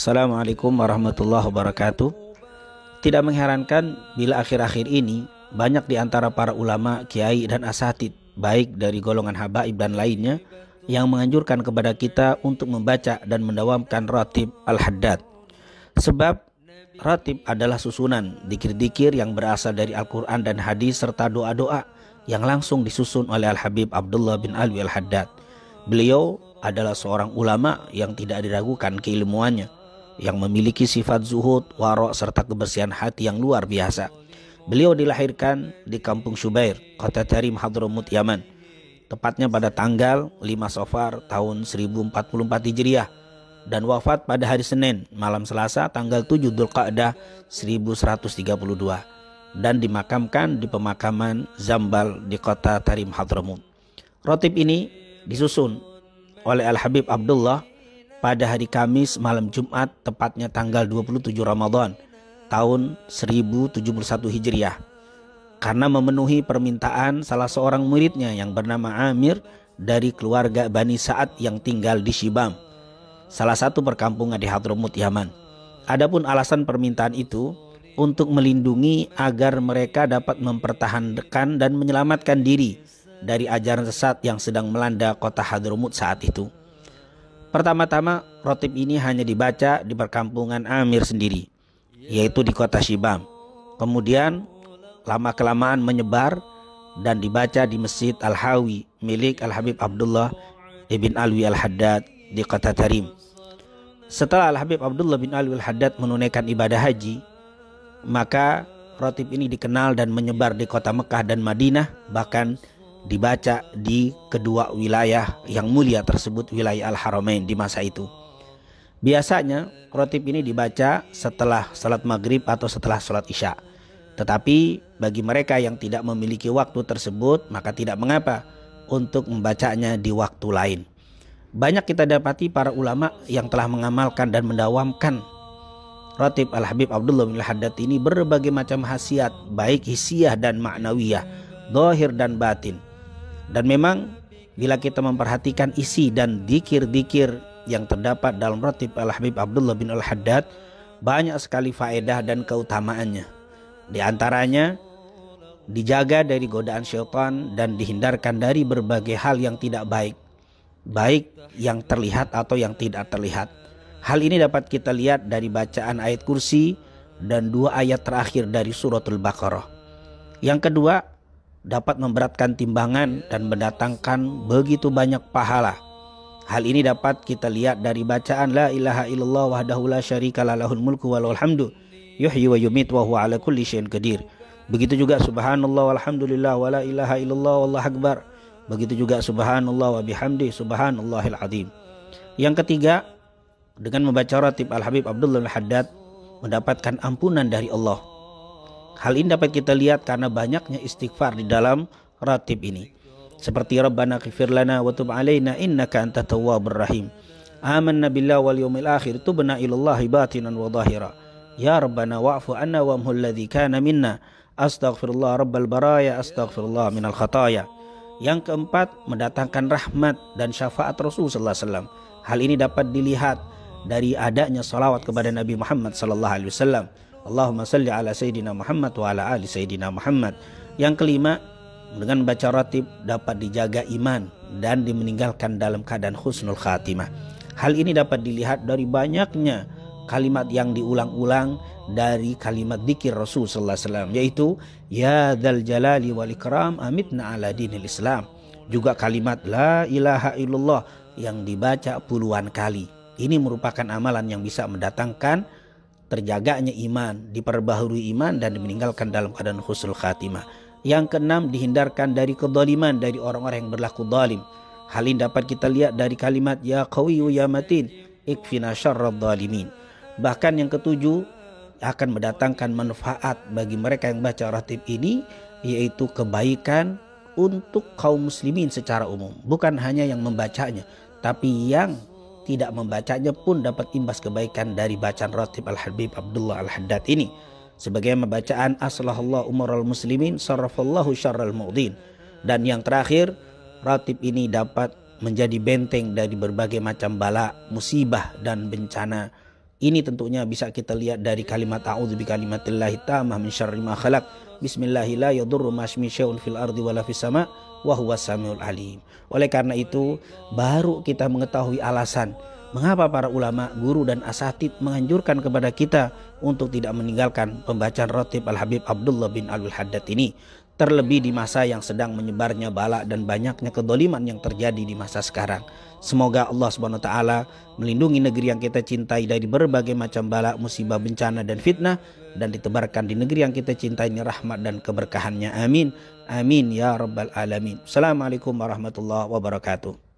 Assalamualaikum warahmatullahi wabarakatuh. Tidak mengherankan bila akhir-akhir ini banyak di antara para ulama, kiai dan asatid, baik dari golongan habaib dan lainnya, yang menganjurkan kepada kita untuk membaca dan mendawamkan ratib al-haddad. Sebab ratib adalah susunan dikir-dikir yang berasal dari Al-Quran dan hadis serta doa-doa yang langsung disusun oleh Al-Habib Abdullah bin Alwi al-Haddad. Beliau adalah seorang ulama yang tidak diragukan keilmuannya, yang memiliki sifat zuhud, wara' serta kebersihan hati yang luar biasa. Beliau dilahirkan di kampung Syubair, kota Tarim, Hadramut, Yaman, tepatnya pada tanggal 5 Safar tahun 1044 Hijriah, dan wafat pada hari Senin malam Selasa tanggal 7 Dzulqa'dah 1132, dan dimakamkan di pemakaman Zambal di kota Tarim, Hadramut. Ratib ini disusun oleh Al-Habib Abdullah pada hari Kamis malam Jumat, tepatnya tanggal 27 Ramadan tahun 1071 Hijriah, karena memenuhi permintaan salah seorang muridnya yang bernama Amir dari keluarga Bani Sa'ad yang tinggal di Shibam, salah satu perkampungan di Hadramut, Yaman. Adapun alasan permintaan itu untuk melindungi agar mereka dapat mempertahankan dan menyelamatkan diri dari ajaran sesat yang sedang melanda kota Hadramut saat itu. Pertama-tama, ratib ini hanya dibaca di perkampungan Amir sendiri, yaitu di kota Shibam. Kemudian lama-kelamaan menyebar dan dibaca di Masjid Al-Hawi milik Al-Habib Abdullah ibn Alwi al-Haddad di kota Tarim. Setelah Al-Habib Abdullah bin Alwi al-Haddad menunaikan ibadah haji, maka ratib ini dikenal dan menyebar di kota Mekah dan Madinah, bahkan dibaca di kedua wilayah yang mulia tersebut, wilayah Al-Haramain di masa itu. Biasanya ratib ini dibaca setelah salat maghrib atau setelah salat isya. Tetapi bagi mereka yang tidak memiliki waktu tersebut, maka tidak mengapa untuk membacanya di waktu lain. Banyak kita dapati para ulama yang telah mengamalkan dan mendawamkan ratib Al-Habib Abdullah bin Al-Haddad ini berbagai macam khasiat, baik hissiyah dan ma'nawiyah, zahir dan batin. Dan memang bila kita memperhatikan isi dan dikir-dikir yang terdapat dalam ratib Al-Habib Abdullah bin Al-Haddad, banyak sekali faedah dan keutamaannya. Di antaranya dijaga dari godaan syaitan dan dihindarkan dari berbagai hal yang tidak baik, baik yang terlihat atau yang tidak terlihat. Hal ini dapat kita lihat dari bacaan ayat kursi dan 2 ayat terakhir dari suratul Baqarah. Yang kedua, dapat memberatkan timbangan dan mendatangkan begitu banyak pahala. Hal ini dapat kita lihat dari bacaan la ilaha illallah wahdahu la syarika lahul mulku wa lahul hamdu yuhyi wa yumit wa huwa ala kulli syai'in qadir. Begitu juga subhanallah walhamdulillah wa la ilaha illallah wallahu akbar. Begitu juga subhanallah wa bihamdi subhanallahil azim. Yang ketiga, dengan membaca ratib Al-Habib Abdullah al-Haddad mendapatkan ampunan dari Allah. Hal ini dapat kita lihat karena banyaknya istighfar di dalam ratib ini. Seperti Rabbana ghfir lana wa tub alaina innaka antat tawwabur rahim. Amanna billahi wal yawmil akhir tubna ilallahi batinan wa zahira. Ya Rabbana wa'fu anna wa amhul ladzi kana minna. Astaghfirullah rabbal baraya astaghfirullah minal khataya. Yang keempat, mendatangkan rahmat dan syafaat Rasul sallallahu alaihi wasallam. Hal ini dapat dilihat dari adanya salawat kepada Nabi Muhammad sallallahu alaihi wasallam. Allahumma salli ala Sayyidina Muhammad wa ala ali Sayyidina Muhammad. Yang kelima, dengan membaca ratib dapat dijaga iman dan dimeninggalkan dalam keadaan husnul khatimah. Hal ini dapat dilihat dari banyaknya kalimat yang diulang-ulang dari kalimat dzikir Rasul sallallahu alaihi wasallam, yaitu ya dzal jalali wal ikram amitna ala dinil Islam. Juga kalimat la ilaha illallah yang dibaca puluhan kali. Ini merupakan amalan yang bisa mendatangkan terjaganya iman, diperbaharui iman dan dimeninggalkan dalam keadaan husnul khatimah. Yang keenam, dihindarkan dari kezaliman dari orang-orang yang berlaku zalim. Hal ini dapat kita lihat dari kalimat ya qawiyyu ya matin ikfina syarradz zalimin. Bahkan yang ketujuh, akan mendatangkan manfaat bagi mereka yang baca ratib ini, yaitu kebaikan untuk kaum muslimin secara umum. Bukan hanya yang membacanya, tapi yang tidak membacanya pun dapat imbas kebaikan dari bacaan ratib Al-Habib Abdullah al-Haddad ini. Sebagai bacaan aslahallahu umaral muslimin sarrafallahu syarral mu'din. Dan yang terakhir, ratib ini dapat menjadi benteng dari berbagai macam bala, musibah dan bencana Ini tentunya bisa kita lihat dari kalimat a'udzu bikalimatillahi tammah min syarri ma khalaq. Bismillahi la yadurru ma ismihi syai'un fil ardi wala fis sama' wa huwas samiul alim. Oleh karena itu, baru kita mengetahui alasan mengapa para ulama, guru dan asatid menganjurkan kepada kita untuk tidak meninggalkan pembacaan rotib Al-Habib Abdullah bin Alwi Haddad ini. Terlebih di masa yang sedang menyebarnya bala dan banyaknya kedoliman yang terjadi di masa sekarang. Semoga Allah Subhanahu wa taala melindungi negeri yang kita cintai dari berbagai macam bala, musibah, bencana dan fitnah, dan ditebarkan di negeri yang kita cintai ini rahmat dan keberkahannya. Amin. Amin ya rabbal alamin. Assalamualaikum warahmatullahi wabarakatuh.